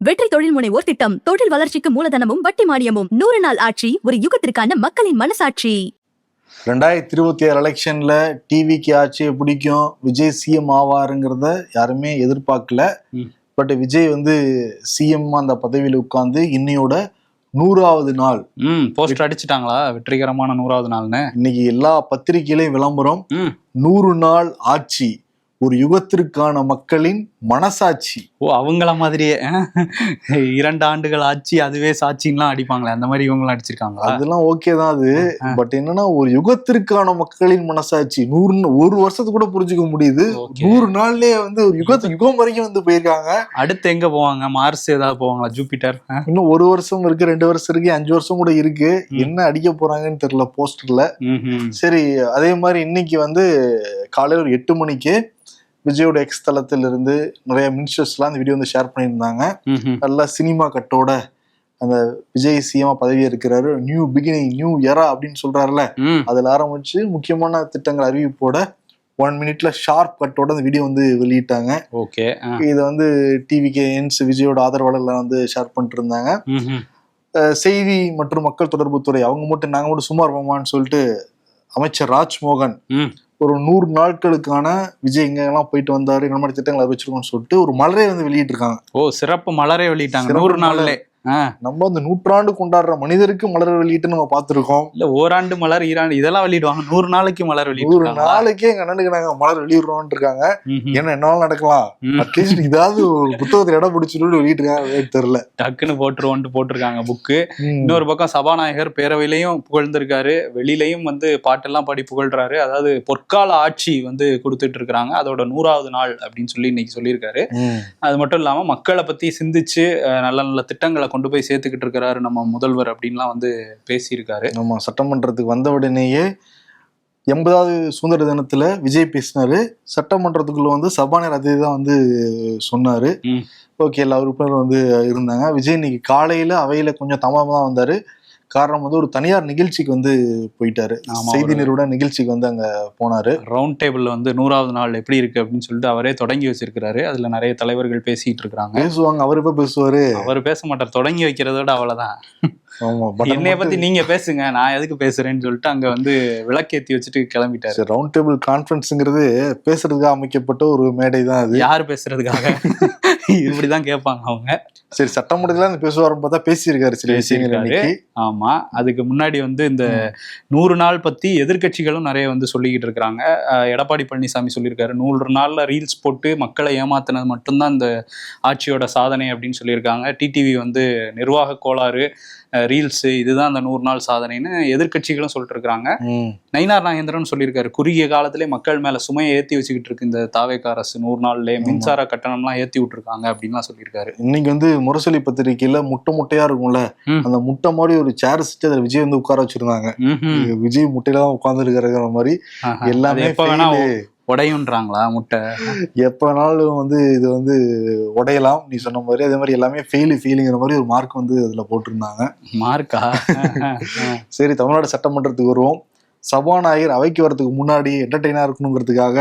வெற்றி தொழில் முனைவோர் திட்டம், தொழில் வளர்ச்சிக்கு மூலதனமும் வட்டி மானியமும், 100 நாள் ஆட்சி, ஒரு யுகத்திற்கான மக்களின் மனசாட்சி. 2026 எலெக்ஷன்ல டிவிக்கு ஆட்சியை பிடிக்கும், விஜய் சிஎம் ஆவாருங்கிறத யாருமே எதிர்பார்க்கல. பட் விஜய் வந்து சிஎம் அந்த பதவியில் உட்கார்ந்து இன்னையோட 100வது நாள் போஸ்டர் அடிச்சுட்டாங்களா? வெற்றிகரமான 100வது நாள்னு இன்னைக்கு எல்லா பத்திரிகையிலையும் விளம்பரம். 100 நாள் ஆட்சி, ஒரு யுகத்திற்கான மக்களின் மனசாட்சி. அவங்கள மாதிரியே 2 ஆண்டுகள் ஆட்சி, அதுவே சாட்சின்லாம் அடிப்பாங்களே, அந்த மாதிரி இவங்களும் அடிச்சிருக்காங்க. அதெல்லாம் ஓகே தான் அது. பட் என்னன்னா, ஒரு யுகத்திற்கான மக்களின் மனசாட்சி 100 ஒரு வருஷத்துக்கு கூட புரிஞ்சுக்க முடியுது. 100 நாள்லயே வந்து ஒரு யுகம் வரைக்கும் வந்து போயிருக்காங்க. அடுத்து எங்க போவாங்க? மார்ஸ் ஏதாவது போவாங்களா? ஜூபிட்டர்? இன்னும் 1 வருஷம் இருக்கு, 2 வருஷம் இருக்கு, 5 வருஷம் கூட இருக்கு. என்ன அடிக்க போறாங்கன்னு தெரியல போஸ்டர்ல. சரி, அதே மாதிரி இன்னைக்கு வந்து காலையில் ஒரு 8 மணிக்கு விஜயோட எக்ஸ் தளத்தில் இருந்து நிறைய மினிஸ்டர்ஸ்லாம் அந்த வீடியோ வந்து ஷேர் பண்ணியிருந்தாங்க. நல்லா சினிமா கட்டோட அந்த விஜய் சிஎம் பதவி இருக்கிறாரு, நியூ பிகினிங், நியூ எரா அப்படின்னு சொல்றாருல, அதுல ஆரம்பிச்சு முக்கியமான திட்டங்கள் அறிவிப்போட 1 மினிட்ல ஷார்ப் கட்டோட அந்த வீடியோ வந்து வெளியிட்டாங்க. ஓகே, இதை வந்து டிவிகே என்ஸ் விஜயோட ஆதரவாளர்லாம் வந்து ஷேர் பண்ணிட்டு இருந்தாங்க. செய்தி மற்றும் மக்கள் தொடர்பு துறை நாங்க மட்டும் சும்மா இருப்போமான்னு சொல்லிட்டு அமைச்சர் ராஜ்மோகன் ஒரு 100 நாட்களுக்கான விஜய் எங்கெல்லாம் போயிட்டு வந்தாரு, இந்த மாதிரி திட்டங்களை அறிவிச்சிருக்கோம்னு சொல்லிட்டு ஒரு மலரே வந்து வெளியிட்டு இருக்காங்க. சிறப்பு மலரே வெளியிட்டாங்க 100 நாள்ல. நம்ம வந்து 100 கொண்டாடுற மனிதருக்கு மலர் வெளியிட்டு நம்ம பார்த்திருக்கோம். இல்ல ஓராண்டு மலர், ஈராண்டு இதெல்லாம் வெளியிடுவாங்க. 100 நாளைக்கு மலர் வெளியிட்டு 100 நாளைக்கே எங்க அண்ணனுக்கு நாங்க மலர் வெளியிடுறோம் இருக்காங்க. ஏன்னா என்னாலும் நடக்கலாம், அட்லீஸ்ட் இதாவது ஒரு புத்தகத்துல இடம் பிடிச்சிட்டு வெளியிட்டு தெரியல, டக்குன்னு போட்டிருக்காங்க புக்கு. இன்னொரு பக்கம் சபாநாயகர் பேரவையிலையும் புகழ்ந்திருக்காரு, வெளியிலையும் வந்து பாட்டெல்லாம் பாடி புகழ்றாரு. அதாவது பொற்கால ஆட்சி வந்து கொடுத்துட்டு இருக்காங்க, அதோட 100வது நாள் அப்படின்னு சொல்லி இன்னைக்கு சொல்லியிருக்காரு. அது மட்டும் இல்லாம மக்களை பத்தி சிந்திச்சு நல்ல நல்ல திட்டங்களை கொண்டு போய் சேர்த்துக்கிட்டு இருக்கிறாரு நம்ம முதல்வர் அப்படின்லாம் வந்து பேசியிருக்காரு. நம்ம சட்டமன்றத்துக்கு வந்த உடனேயே 80வது சுதந்திர தினத்துல விஜய் பேசினாரு. சட்டமன்றத்துக்குள்ள வந்து சபாநாயகர் அதே தான் வந்து சொன்னாரு. ஓகே, எல்லா உறுப்பினரும் வந்து இருந்தாங்க. விஜய் இன்னைக்கு காலையில அவையில கொஞ்சம் தாமதமா தான் வந்தாரு. காரணம் வந்து ஒரு தனியார் நிகழ்ச்சிக்கு வந்து போயிட்டாரு, செய்தி நிறுவன நிகழ்ச்சிக்கு வந்து அங்க போனாரு. ரவுண்ட் டேபிள்ல வந்து 100வது நாள் எப்படி இருக்கு அப்படின்னு சொல்லிட்டு அவரே தொடங்கி வச்சிருக்காரு. அதுல நிறைய தலைவர்கள் பேசிட்டு இருக்காங்க. பேசுவாங்க, அவரு இப்ப பேசுவாரு, அவர் பேச மாட்டார். தொடங்கி வைக்கிறதோட அவ்வளவுதான். என்னைய பத்தி நீங்க பேசுங்க, நான் எதுக்கு பேசுறேன்னு சொல்லிட்டு அங்க வந்து விளக்கேத்தி வச்சுட்டு கிளம்பிட்டாரு. ரவுண்ட் டேபிள் கான்ஃபரன்ஸ்ங்கிறது பேசுறதுக்காக அமைக்கப்பட்ட ஒரு மேடை தான். அது யாரு பேசுறதுக்காக? இப்படிதான் கேட்பாங்க அவங்க. சரி, சட்டமன்றத்துல பேசுவாருன்னு பார்த்தா பேசியிருக்காரு சில விஷயங்கள். ஆமா, அதுக்கு முன்னாடி வந்து இந்த 100 நாள் பத்தி எதிர்கட்சிகளும் நிறைய வந்து சொல்லிக்கிட்டு இருக்கிறாங்க. எடப்பாடி பழனிசாமி சொல்லியிருக்காரு, 100 நாள்ல ரீல்ஸ் போட்டு மக்களை ஏமாத்தினது மட்டும்தான் இந்த ஆட்சியோட சாதனை அப்படின்னு சொல்லியிருக்காங்க. டிடிவி வந்து நிர்வாக கோளாறு, ரீல்ஸ் இதுதான் அந்த 100 நாள் சாதனைன்னு எதிர்கட்சிகளும் சொல்லிட்டு இருக்காங்க. நயினார் நாகேந்திரன் சொல்லியிருக்காரு, குறுகிய காலத்திலே மக்கள் மேல சுமையை ஏத்தி வச்சுக்கிட்டு இருக்கு இந்த தாவேக அரசு, 100 நாள்லயே மின்சார கட்டணம்லாம் ஏத்தி விட்டுருக்காங்க அப்படின்லாம் சொல்லியிருக்காரு. இன்னைக்கு வந்து முரசொலி பத்திரிகையில முட்டையா இருக்கும்ல, அந்த முட்டை மாதிரி ஒரு சேர் வச்சு அதுல விஜய் வந்து உட்கார வச்சிருந்தாங்க. விஜய் முட்டையில தான் உட்கார்ந்து இருக்கிற மாதிரி எல்லாமே உடையுன்றாங்களா? முட்டை எப்ப வேணாலும் வந்து இது வந்து உடையலாம், நீ சொன்ன மாதிரி. அதே மாதிரி எல்லாமே ஃபெயிலுங்கிற மாதிரி ஒரு மார்க் வந்து அதுல போட்டிருந்தாங்க. மார்க்கா? சரி, தமிழ்நாடு சட்டமன்றத்துக்கு வருவோம். சபாநாயகர் அவைக்கு வரதுக்கு முன்னாடி என்டர்டெய்னா இருக்கணுங்கிறதுக்காக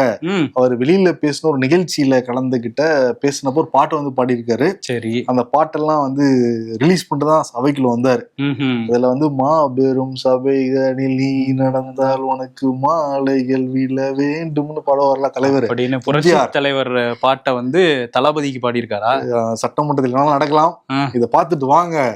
அவர் வெளியில பேசின ஒரு நிகழ்ச்சியில கலந்துகிட்ட பேசினப்போ ஒரு பாட்டை வந்து பாடியிருக்காரு. சரி, அந்த பாட்டெல்லாம் வந்து ரிலீஸ் பண்ணிட்டுதான் அவைக்குள்ள வந்தாரு. அதுல வந்து மாபெரும் சபைகளில் நீ நடந்தால் உனக்கு மாலைகள் விழ வேண்டும்னு பாடம் வரல தலைவர் அப்படின்னு புரட்சி தலைவர் பாட்டை வந்து தளபதிக்கு பாடியிருக்காரா? சட்டமன்றத்தில் நடக்கலாம், இதை பார்த்துட்டு வாங்க,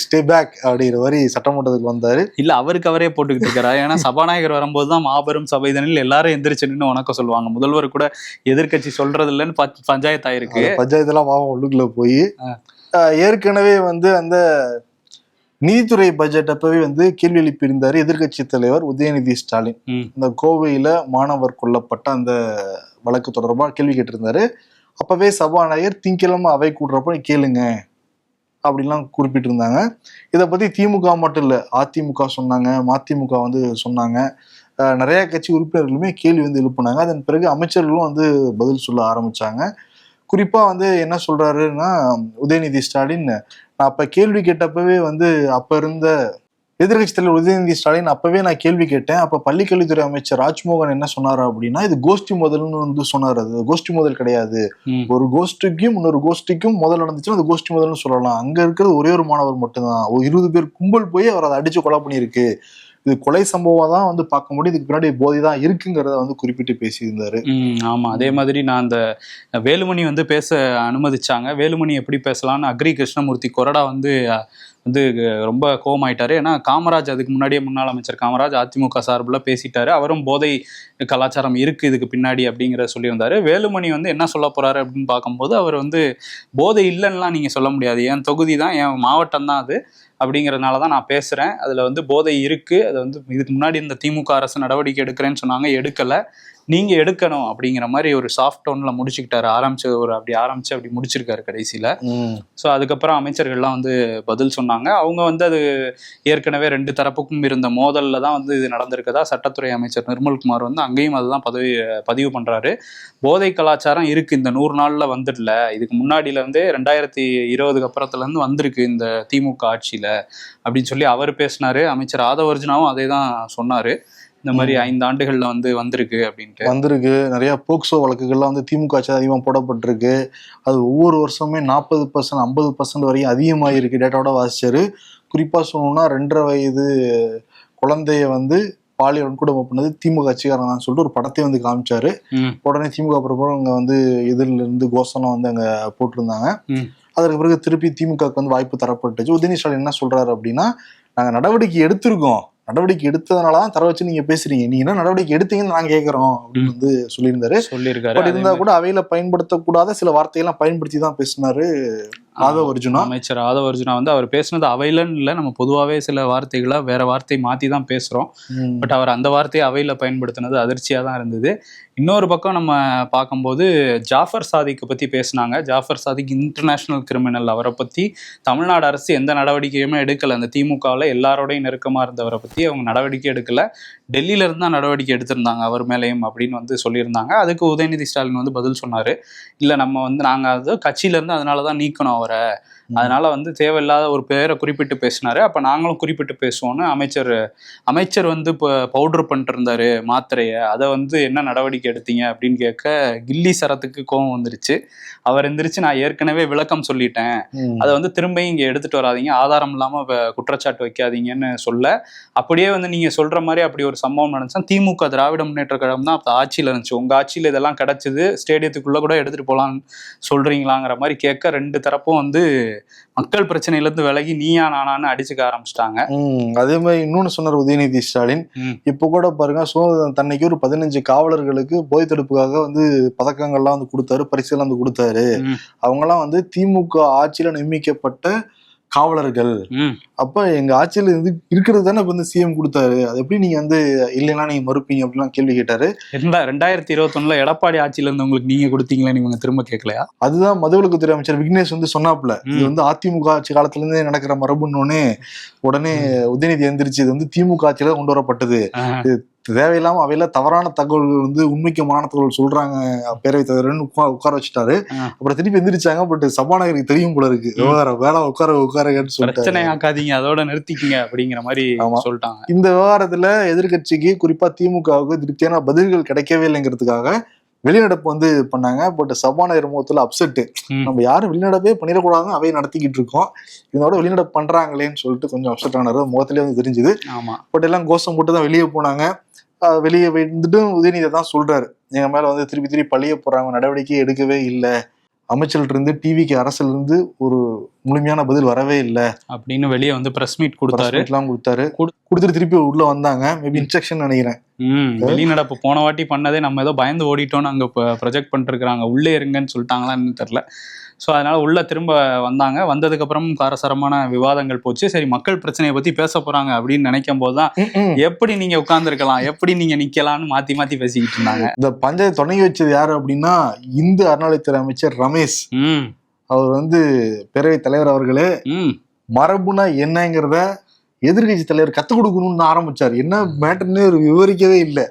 ஸ்டே பேக் அப்படிங்கிற மாதிரி சட்டமன்றத்துக்கு வந்தாரு. இல்ல அவருக்கு அவரே போட்டுக்கிட்டு இருக்காரா? ஏன்னா சபாநாயகர் வரும்போதுதான் மாபெரும் சபைதனில் எல்லாரும் எந்திரிச்சு நின்று வணக்கம் சொல்லுவாங்க. முதல்வர் கூட எதிர்கட்சி சொல்றது இல்லைன்னு பஞ்சாயத்து ஆயிருக்கு. பஞ்சாயத்துலாம் பாவம் உள்ளுக்குள்ள போய் ஏற்கனவே வந்து அந்த நீதித்துறை பட்ஜெட் அப்பவே வந்து கேள்வி எழுப்பியிருந்தாரு எதிர்கட்சி தலைவர் உதயநிதி ஸ்டாலின். இந்த கோவையில மாணவர் கொல்லப்பட்ட அந்த வழக்கு தொடர்பாக கேள்வி கேட்டிருந்தாரு. அப்பவே சபாநாயகர் திங்கிழமை அவை கூடுறப்ப கேளுங்க அப்படின்லாம் குறிப்பிட்டு இருந்தாங்க. இதை பத்தி திமுக மட்டும் இல்லை, அதிமுக சொன்னாங்க, மதிமுக வந்து சொன்னாங்க, நிறைய கட்சி உறுப்பினர்களுமே கேள்வி வந்து எழுப்புனாங்க. அதன் பிறகு அமைச்சர்களும் வந்து பதில் சொல்ல ஆரம்பிச்சாங்க. குறிப்பா வந்து என்ன சொல்றாருன்னா உதயநிதி ஸ்டாலின், நான் அப்ப கேள்வி கேட்டப்பவே வந்து அப்ப இருந்த எதிர்கட்சி தலைவர் உதயநிதி ஸ்டாலின் அப்பவே நான் கேள்வி கேட்டேன். அப்ப பள்ளிக்கல்வித்துறை அமைச்சர் ராஜ்மோகன் என்ன சொன்னாரு அப்படின்னா, இது கோஷ்டி மோதல்னு வந்து சொன்னாரு. அது கோஷ்டி மோதல் கிடையாது, ஒரு கோஷ்டிக்கும் இன்னொரு கோஷ்டிக்கும் முதல் நடந்துச்சுன்னா அது கோஷ்டி மோதல்னு சொல்லலாம். அங்க இருக்கிறது ஒரே ஒரு மாணவர் மட்டும்தான், ஒரு 20 பேர் கும்பல் போய் அவர் அதை அடிச்சு கொலை பண்ணியிருக்கு, இது கொலை சம்பவம் தான் வந்து பார்க்க முடியும், இதுக்கு பின்னாடி போதை தான் இருக்குங்கிறத வந்து குறிப்பிட்டு பேசியிருந்தாரு. ஆமா, அதே மாதிரி நான் அந்த வேலுமணி வந்து பேச அனுமதிச்சாங்க. வேலுமணி எப்படி பேசலாம்னு அக்ரி கிருஷ்ணமூர்த்தி கொறடா வந்து ரொம்ப கோவமாயிட்டாரு. ஏன்னா காமராஜ் அதுக்கு முன்னாடியே முன்னாள் அமைச்சர் காமராஜ் அதிமுக சார்பில் பேசிட்டாரு. அவரும் போதை கலாச்சாரம் இருக்கு இதுக்கு பின்னாடி அப்படிங்கிறத சொல்லியிருந்தாரு. வேலுமணி வந்து என்ன சொல்ல போறாரு அப்படின்னு பார்க்கும்போது, அவர் வந்து போதை இல்லைன்னுலாம் நீங்க சொல்ல முடியாது, என் தொகுதி தான், என் மாவட்டம் தான் அது, அப்படிங்கிறதுனால தான் நான் பேசுறேன், அதுல வந்து போதை இருக்கு, அது வந்து இதுக்கு முன்னாடி இந்த திமுக அரசு நடவடிக்கை எடுக்கிறேன்னு சொன்னாங்க, எடுக்கல, நீங்க எடுக்கணும் அப்படிங்கிற மாதிரி ஒரு சாஃப்ட் டோன்ல முடிச்சுக்கிட்டாரு. அப்படி முடிச்சிருக்காரு கடைசியில. ஸோ அதுக்கப்புறம் அமைச்சர்கள்லாம் வந்து பதில் சொன்னாங்க. அவங்க வந்து அது ஏற்கனவே 2 தரப்புக்கும் இருந்த மோதல்ல தான் வந்து இது நடந்திருக்கதா சட்டத்துறை அமைச்சர் நிர்மல்குமார் வந்து அங்கேயும் அதுதான் பதிவு பண்றாரு. போதை கலாச்சாரம் இருக்கு, இந்த 100 நாள்ல வந்துடல, இதுக்கு முன்னாடியில இருந்தே 2020 அப்புறத்துல இருந்து வந்திருக்கு இந்த திமுக ஆட்சியில அப்படின்னு சொல்லி அவர் பேசினாரு. அமைச்சர் ஆதவர்ஜுனாவும் அதே தான் சொன்னாரு, இந்த மாதிரி 5 ஆண்டுகள்ல வந்து வந்திருக்கு அப்படின்ட்டு. நிறைய போக்சோ வழக்குகள்லாம் வந்து திமுக ஆட்சி அதிகமாக போடப்பட்டிருக்கு. அது ஒவ்வொரு வருஷமே 40% 50% வரையும் அதிகமாகிருக்கு. டேட்டாவோட வாசிச்சாரு. குறிப்பா சொல்லணும்னா 2.5 வயது குழந்தைய வந்து பாலியல் வன்கொடுமை பண்ணது திமுக கட்சிக்காரன் சொல்லிட்டு ஒரு படத்தை வந்து காமிச்சாரு. உடனே திமுக பிரபலம் அங்க வந்து எதிரில இருந்து கோஷம்லாம் வந்து அங்க போட்டிருந்தாங்க. அதற்கு பிறகு திருப்பி திமுக வந்து வாய்ப்பு தரப்பட்டுச்சு. உதயநிதி ஸ்டாலின் என்ன சொல்றாரு அப்படின்னா, நாங்க நடவடிக்கை எடுத்திருக்கோம், நடவடிக்கை எடுத்ததுனாலதான் தர வச்சு நீங்க பேசுறீங்க, நீங்க என்ன நடவடிக்கை எடுத்தீங்கன்னு நாங்க கேட்கிறோம் அப்படின்னு வந்து சொல்லியிருந்தாரு. இருந்தா கூட அவையில பயன்படுத்தக்கூடாத சில வார்த்தையெல்லாம் பயன்படுத்தி தான் பேசினாரு ஆதவர்ஜுனா. அமைச்சர் ஆதவர்ஜுனா வந்து அவர் பேசினது அவையிலன்னு இல்லை, நம்ம பொதுவாகவே சில வார்த்தைகளை வேற வார்த்தை மாற்றி தான் பேசுகிறோம். பட் அவர் அந்த வார்த்தையை அவையில் பயன்படுத்தினது அதிர்ச்சியாக தான் இருந்தது. இன்னொரு பக்கம் நம்ம பார்க்கும்போது ஜாஃபர் சாதிக்கை பற்றி பேசினாங்க. ஜாஃபர் சாதிக் இன்டர்நேஷனல் கிரிமினல், அவரை பற்றி தமிழ்நாடு அரசு எந்த நடவடிக்கையுமே எடுக்கலை. அந்த திமுகவில் எல்லாரோடையும் நெருக்கமாக இருந்தவரை பற்றி அவங்க நடவடிக்கை எடுக்கலை, டெல்லியிலேருந்து தான் நடவடிக்கை எடுத்திருந்தாங்க அவர் மேலேயும் அப்படின்னு வந்து சொல்லியிருந்தாங்க. அதுக்கு உதயநிதி ஸ்டாலின் வந்து பதில் சொன்னார், இல்லை நம்ம வந்து நாங்கள் அது கட்சியிலேருந்து அதனால தான் நீக்கணும் அவரை, அதனால வந்து தேவையில்லாத ஒரு பேரை குறிப்பிட்டு பேசினாரு, அப்ப நாங்களும் குறிப்பிட்டு பேசுவோம்னு அமைச்சர் வந்து இப்போ பவுடர் பண்ணிட்டு இருந்தாரு மாத்திரைய, அதை வந்து என்ன நடவடிக்கை எடுத்தீங்க அப்படின்னு கேட்க கில்லி சரத்துக்கு கோபம் வந்துருச்சு. அவர் எந்திரிச்சு, நான் ஏற்கனவே விளக்கம் சொல்லிட்டேன், அதை வந்து திரும்பியும் இங்க எடுத்துட்டு வராதீங்க, ஆதாரம் இல்லாம குற்றச்சாட்டு வைக்காதீங்கன்னு சொல்ல, அப்படியே வந்து நீங்க சொல்ற மாதிரி அப்படி ஒரு சம்பவம் நடந்துச்சா திமுக திராவிட முன்னேற்ற கழகம் தான் அப்ப ஆட்சியில இருந்துச்சு, உங்க ஆட்சியில இதெல்லாம் கிடைச்சது, ஸ்டேடியத்துக்குள்ள கூட எடுத்துட்டு போலான்னு சொல்றீங்களாங்கிற மாதிரி கேட்க 2 தரப்பும் வந்து மக்கள் பிரச்சனையில இருந்து விலகி நீயா நானான்னு அடிச்சுக்க ஆரம்பிச்சிட்டாங்க. அதே மாதிரி இன்னொன்னு சொன்னார் உதயநிதி ஸ்டாலின், இப்ப கூட பாருங்க தன்னைக்கு ஒரு 15 காவலர்களுக்கு போய் தடுப்புக்காக வந்து பதக்கங்கள்லாம் வந்து கொடுத்தாரு, பரிசுலாம் வந்து கொடுத்தாரு. அவங்க எல்லாம் வந்து திமுக ஆட்சியில நியமிக்கப்பட்ட காவலர்கள். அப்ப எங்க ஆட்சியில இருந்து இருக்கிறது தானே இப்ப வந்து சிஎம் கொடுத்தாரு, அது எப்படி நீங்க வந்து இல்லைன்னா நீங்க மறுப்பீங்க அப்படிலாம் கேள்வி கேட்டாரு. 2021 எடப்பாடி ஆட்சியில இருந்து உங்களுக்கு நீங்க கொடுத்தீங்களா, நீங்க திரும்ப கேட்கலையா? அதுதான் மதுவிலக்குத்துறை அமைச்சர் விக்னேஷ் வந்து சொன்னாப்ல, இது வந்து அதிமுக ஆட்சி காலத்துல இருந்தே நடக்கிற மரபுன்னு. உடனே உதயநிதி எந்திரிச்சு, இது வந்து திமுக ஆட்சியில கொண்டு வரப்பட்டது, தேவையில்லாம அவையில தவறான தகவல்கள் வந்து உண்மைக்கு மாறான தகவல் சொல்றாங்க பேரவைத் தலைவர்னு உட்கார வச்சுட்டாரு. அப்புறம் திருப்பி எந்திரிச்சாங்க. பட் சபாநாயகருக்கு தெரியும் போல இருக்கு, வேணாம் உட்காருன்னு சொல்லிட்டு அதோட நிறுத்திக்கீங்க அப்படிங்கிற மாதிரி சொல்லிட்டாங்க. இந்த விவகாரத்துல எதிர்கட்சிக்கு குறிப்பா திமுகவுக்கு திருப்தியான பதில்கள் கிடைக்கவே இல்லைங்கிறதுக்காக வெளிநடப்பு வந்து பண்ணாங்க. பட் சபாநாயகர் முகத்துல அப்செட், நம்ம யாரும் வெளிநடப்பே பண்ணிடக்கூடாதுன்னு அவையை நடத்திக்கிட்டு இருக்கோம், இதோட வெளிநடப்பு பண்றாங்களேன்னு சொல்லிட்டு கொஞ்சம் அப்செட் ஆனாரு, முகத்திலே வந்து தெரிஞ்சுது. பட் எல்லாம் கோஷம் போட்டு தான் வெளியே போனாங்க. வெளியே வந்துட்டு உதயநிதி தான் சொல்றாரு, எங்க மேல வந்து திருப்பி பழிய போறாங்க, நடவடிக்கை எடுக்கவே இல்லை, அமைச்சர்கிட்ட இருந்து டிவிக்கு அரசுல இருந்து ஒரு முழுமையான பதில் வரவே இல்லை அப்படின்னு வெளியே வந்து பிரஸ் மீட் கொடுத்துட்டு திருப்பி உள்ள வந்தாங்க. மேபி இன்ஸ்ட்ரக்ஷன் நினைக்கிறேன். வெளிநடப்பு போன வாட்டி பண்ணதே நம்ம ஏதோ பயந்து ஓடிட்டோம்னு அங்க ப்ரொஜெக்ட் பண்ணிட்டு இருக்காங்க, உள்ளே இருங்கன்னு சொல்லிட்டாங்களான்னு தெரியல. ஸோ அதனால உள்ள திரும்ப வந்தாங்க. வந்ததுக்கு அப்புறம் காரசாரமான விவாதங்கள் போச்சு. சரி, மக்கள் பிரச்சனையை பத்தி பேச போறாங்க அப்படின்னு நினைக்கும் போதுதான் எப்படி நீங்க உட்கார்ந்துருக்கலாம், எப்படி நீங்க நிக்கலாம்னு மாத்தி பேசிக்கிட்டு இருந்தாங்க. இந்த பஞ்சாயத்து தொடங்கி வச்சது யாரு அப்படின்னா இந்து அறநிலையத்துறை அமைச்சர் ரமேஷ். அவர் வந்து பேரவைத் தலைவர் அவர்களே மரபுனா என்னங்கிறத எதிர்கட்சி தலைவர் கத்து கொடுக்கணும்னு ஆரம்பிச்சாரு. என்ன மேட்டர்னு விவரிக்கவே இல்லை.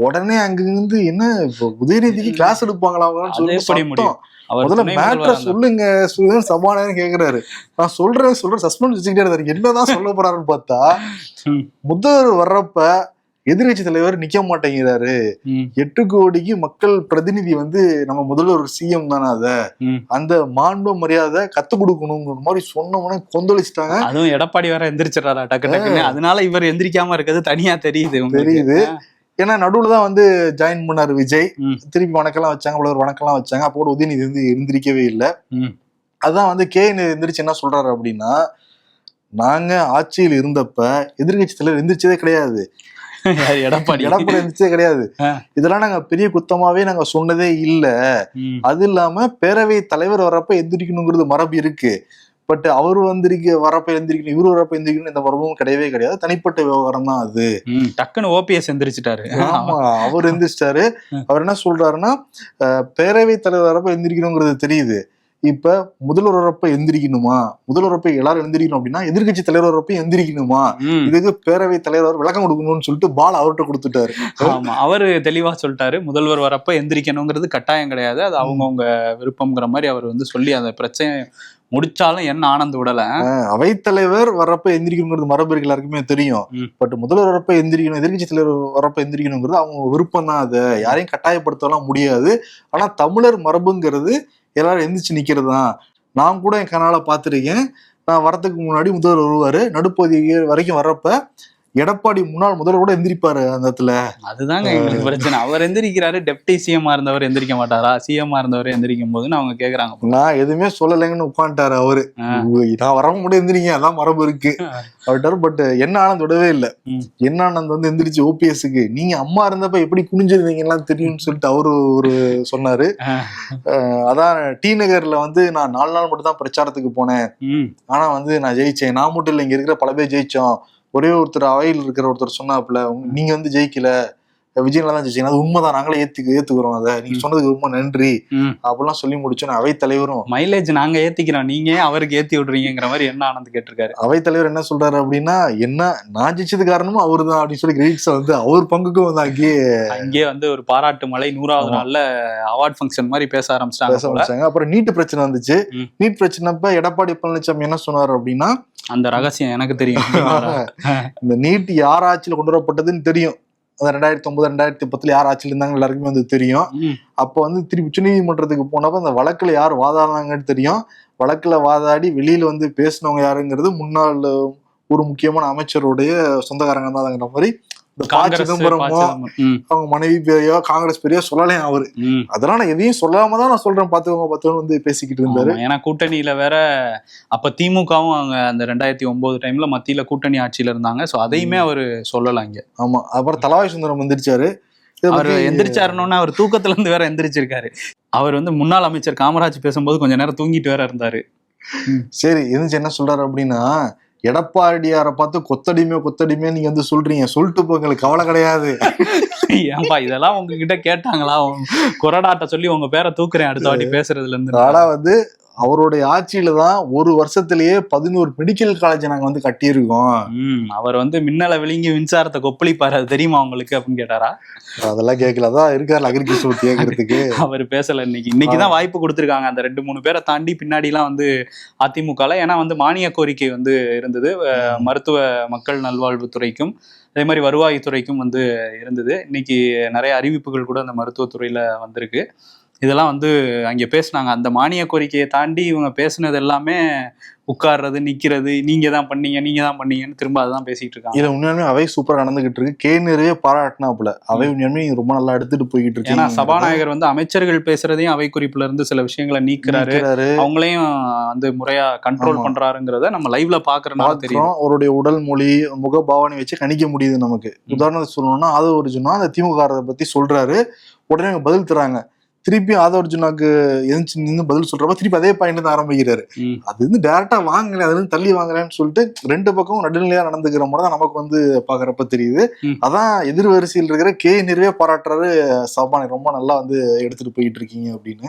உடனே அங்கிருந்து என்ன உதயநிதிக்கு கிளாஸ் எடுப்பாங்களான்னு சொல்லி முதல்ல மேட்டரை சொல்லுங்க சபாநாயகர் கேக்குறாரு. நான் சொல்றேன் சஸ்பெண்ட் வச்சுக்கிட்டே இருந்தாரு. என்னதான் சொல்ல போறாருன்னு பார்த்தா முதல்வர் வர்றப்ப எதிர்கட்சி தலைவர் நிக்க மாட்டேங்கிறாரு. 8 கோடிக்கு மக்கள் பிரதிநிதி நம்ம முதல்வர் சிஎம் தானே, அத அந்த மாண்பு மரியாதை கத்து கொடுக்கணுங்கிற மாதிரி சொன்னோம்னா கொந்தளிச்சுட்டாங்க. அதுவும் எடப்பாடி வேற எந்திரிச்சிடறாரா டக்கு டக்குன்னு. அதனால இவர் எந்திரிக்காம இருக்கிறது தனியா தெரியுது. ஏன்னா நடுவுல தான் ஜாயின் பண்ணாரு விஜய். திருப்பி வணக்கம்லாம் வச்சாங்க, முதல்வர் வணக்கம்லாம் வச்சாங்க. அப்போ கூட உதயநிதி எந்திரிக்கவே இல்லை. அதான் கே எந்திரிச்சு என்ன சொல்றாரு அப்படின்னா, நாங்க ஆட்சியில் இருந்தப்ப எதிர்கட்சி தலைவர் எந்திரிச்சதே கிடையாது, எடப்பாடி எந்திரிச்சதே கிடையாது. இதெல்லாம் நாங்க பெரிய குத்தமாவே நாங்க சொன்னதே இல்ல. அது இல்லாம பேரவை தலைவர் வர்றப்ப எந்திரிக்கணுங்கிறது மரபு இருக்கு. பட் அவர் வரப்ப எந்திரிக்கணும், இவரு வரப்ப எந்திரிக்கணும், இந்த மரபும் கிடையவே கிடையாது. தனிப்பட்ட விவகாரம் தான் அது. டக்குன்னு ஓபிஎஸ் எந்திரிச்சிட்டாரு. ஆமா, அவர் எந்திரிச்சிட்டாரு. அவர் என்ன சொல்றாருன்னா, பேரவை தலைவர் வரப்ப எந்திரிக்கணுங்கிறது தெரியுது, இப்ப முதல்வர் வரப்ப எந்திரிக்கணுமா, முதல்வர் வரப்ப எல்லாரும் எந்திரிக்கணும் அப்படின்னா எதிர்கட்சி தலைவர் வரப்ப எந்திரிக்கணுமா, இதுக்கு பேரவை தலைவர் விளக்கம் கொடுக்கணும்னு சொல்லிட்டு பால் அவர்கிட்ட கொடுத்துட்டாரு. ஆமா, அவரு தெளிவா சொல்லிட்டாரு, முதல்வர் வரப்ப எந்திரிக்கணுங்கிறது கட்டாயம் கிடையாது, அது அவங்கவுங்க விருப்பம்ங்கிற மாதிரி அவர் சொல்லி அந்த பிரச்சனை முடிச்சாலும் என்ன ஆனந்த் விடல. அவைத்தலைவர் வர்றப்ப எந்திரிக்கணுங்கிறது மரபு இருக்கு, எல்லாருக்குமே தெரியும். பட் முதல்வர் வரப்ப எந்திரிக்கணும், எதிர்கட்சி தலைவர் வரப்ப எந்திரிக்கணுங்கிறது அவங்க விருப்பம் தான். அதை யாரையும் கட்டாயப்படுத்தலாம் முடியாது. ஆனா தமிழர் மரபுங்கிறது எல்லாரும் எந்திரிச்சு நிக்கிறது தான். நான் கூட என் கனால பாத்திருக்கேன். நான் வரதுக்கு முன்னாடி முதல்வர் வருவாரு, நடுப்பகுதி வரைக்கும் வர்றப்ப எடப்பாடி முன்னாள் முதல்வர் கூட எந்திரிப்பாரு அந்த இடத்துல. அதுதாங்க எங்களுக்கு பிரச்சனை. அவர் எந்திரிக்கிறாரு, டெப்டி சிஎம் இருந்தவர் எந்திரிக்க மாட்டாரா, சிஎம் இருந்தவர் எந்திரிக்கும் போதுன்னு அவங்க கேக்குறாங்க. நான் எதுவுமே சொல்லலைங்கன்னு உட்காந்துட்டாரு அவரு. நான் வர கூட எந்திரிங்க, அதான் மரபு இருக்கு அவர்கிட்ட. பட் என்ன ஆனந்த் விடவே இல்லை. என்ன ஆனந்த் எந்திரிச்சு ஓபிஎஸ்க்கு நீங்க அம்மா இருந்தப்ப எப்படி குனிஞ்சிருந்தீங்கலாம் தெரியும்னு சொல்லிட்டு அவரு ஒரு சொன்னாரு. அதான் டி நகர்ல நான் 4 நாள் மட்டும் தான் பிரச்சாரத்துக்கு போனேன், ஆனா நான் ஜெயிச்சேன். நான் மட்டும் இல்லை, இங்க இருக்கிற பல பேர் ஜெயிச்சோம். ஒரே ஒருத்தர் அவையில் இருக்கிற ஒருத்தர் சொன்னாப்புல, நீங்க ஜெயிக்கல, விஜயன்ல தான் ஜெயிச்சீங்க, அது உண்மைதான், நாங்களே ஏத்துக்கிறோம், அதை நீங்க சொன்னதுக்கு ரொம்ப நன்றி அப்படிலாம் சொல்லி முடிச்சோம். அவை தலைவரும் மைலேஜ் நாங்க ஏத்திக்கிறோம், நீங்க அவருக்கு ஏத்தி விடுறீங்கிற மாதிரி என்ன ஆனந்த் கேட்டிருக்காரு. அவை தலைவர் என்ன சொல்றாரு அப்படின்னா, என்ன நான் ஜெயிச்சது காரணமும் அவரு தான் அப்படின்னு சொல்லி கிரெடிட்ஸ் அவர் பங்குக்கும் அங்கேயே ஒரு பாராட்டு மலை 100வது நாள்ல அவார்ட் ஃபங்க்ஷன் மாதிரி பேச ஆரம்பிச்சிட்டாங்க. அப்புறம் நீட் பிரச்சனை வந்துச்சு. நீட் பிரச்சனைப்ப எடப்பாடி பழனிசாமி என்ன சொன்னாரு அப்படின்னா, அந்த ரகசியம் எனக்கு தெரியும், இந்த நீட் யார் ஆட்சியில கொண்டு வரப்பட்டதுன்னு தெரியும். 2009 2010 யார் ஆட்சியில் இருந்தாங்க எல்லாருக்குமே தெரியும். அப்போ திருப்பி உச்ச நீதிமன்றத்துக்கு போனப்ப அந்த வழக்குல யார் வாதாடினாங்கன்னு தெரியும். வழக்குல வாதாடி வெளியில பேசினவங்க யாருங்கிறது முன்னாள் ஒரு முக்கியமான அமைச்சருடைய சொந்தக்காரங்க தான். மாதிரி சிதம்பரமோ அவங்க மனைவி பேரையோ காங்கிரஸ் பேரையோ சொல்லலையும் அவரு. அதெல்லாம் நான் எதையும் சொல்லாம தான் நான் சொல்றேன், பாத்துக்கோங்க பேசிக்கிட்டு இருந்தாரு. ஏன்னா கூட்டணியில வேற அப்ப திமுகவும் அவங்க அந்த 2009 டைம்ல மத்தியில கூட்டணி ஆட்சியில இருந்தாங்க. சோ அதையுமே அவரு சொல்லலாம் இங்க. ஆமா, அப்புறம் தலவாய் சுந்தரம் எந்திரிச்சாரு. அவர் எந்திரிச்சாருன்னு அவர் தூக்கத்துல இருந்து வேற எந்திரிச்சிருக்காரு. அவர் முன்னாள் அமைச்சர் காமராஜ் பேசும்போது கொஞ்ச நேரம் தூங்கிட்டு வேற இருந்தாரு. சரி, எந்திரிச்சு என்ன சொல்றாரு அப்படின்னா, எடப்பாடியாரை பார்த்து கொத்தடிமே நீங்க சொல்றீங்க, சொல்லிட்டு போங்களுக்கு கவலை கிடையாது. ஏன்பா இதெல்லாம் உங்ககிட்ட கேட்டாங்களா? கொரடாட்ட சொல்லி உங்க பேரை தூக்குறேன் அடுத்த வாட்டி பேசுறதுல இருந்து. ஆனா அவருடைய ஆட்சியில தான் ஒரு வருஷத்திலேயே 11 மெடிக்கல் காலேஜ் நாங்க கட்டியிருக்கோம். அவர் மின்னலை விழுங்கி மின்சாரத்தை கொப்பளிப்பாரு, அது தெரியுமா உங்களுக்கு அப்படின்னு கேட்டாரா? அதெல்லாம் கேட்கல, அதான் இருக்காரு அக்ரிகல்ச்சர் கேட்கறதுக்கு. அவர் பேசல. இன்னைக்குதான் வாய்ப்பு கொடுத்துருக்காங்க. அந்த 2-3 பேரை தாண்டி பின்னாடி எல்லாம் அதிமுகல, ஏன்னா மானிய கோரிக்கை இருந்தது, மருத்துவ மக்கள் நல்வாழ்வுத்துறைக்கும் அதே மாதிரி வருவாய்த்துறைக்கும் இருந்தது. இன்னைக்கு நிறைய அறிவிப்புகள் கூட அந்த மருத்துவத்துறையில வந்திருக்கு. இதெல்லாம் அங்கே பேசினாங்க. அந்த மானிய கோரிக்கையை தாண்டி இவங்க பேசுனது எல்லாமே உட்கார்றது, நிக்கிறது, நீங்க தான் பண்ணீங்கன்னு திரும்ப அதான் பேசிட்டு இருக்காங்க. இது உண்மையுமே அவை சூப்பரா நடந்துகிட்டு இருக்கு. கே நிறைய பாராட்டினாப்புல, அவை உண்மையுமே ரொம்ப நல்லா எடுத்துட்டு போய்கிட்டு இருக்கு. ஏன்னா சபாநாயகர் அமைச்சர்கள் பேசுறதையும் அவை குறிப்புல இருந்து சில விஷயங்களை நீக்கிறாரு, அவங்களையும் முறையா கண்ட்ரோல் பண்றாருங்கிறத நம்ம லைவ்ல பாக்குறதுனால தெரியும். அவருடைய உடல் மொழி, முகபாவனை வச்சு கணிக்க முடியுது நமக்கு. உதாரணத்துக்கு சொல்லணும்னா ஆதவர்ஜுனா அந்த திமுக பத்தி சொல்றாரு, உடனே அவங்க பதில் தராங்க. திருப்பி ஆதவர்ஜுனாக்கு எந்திரிச்சு நின்று பதில் சொல்றப்ப திருப்பி அதே பாயிண்ட் தான் ஆரம்பிக்கிறாரு. அது டைரக்டா வாங்கல, அது தள்ளி வாங்கலன்னு சொல்லிட்டு 2 பக்கம் நடுநிலையா நடந்துக்கிற மாதிரி தான் நமக்கு பாக்குறப்ப தெரியுது. அதான் எதிர்வரிசையில் இருக்கிற கே நிறைவே பாராட்டுறாரு, சபாநாயகர் ரொம்ப நல்லா எடுத்துட்டு போயிட்டு இருக்கீங்க அப்படின்னு.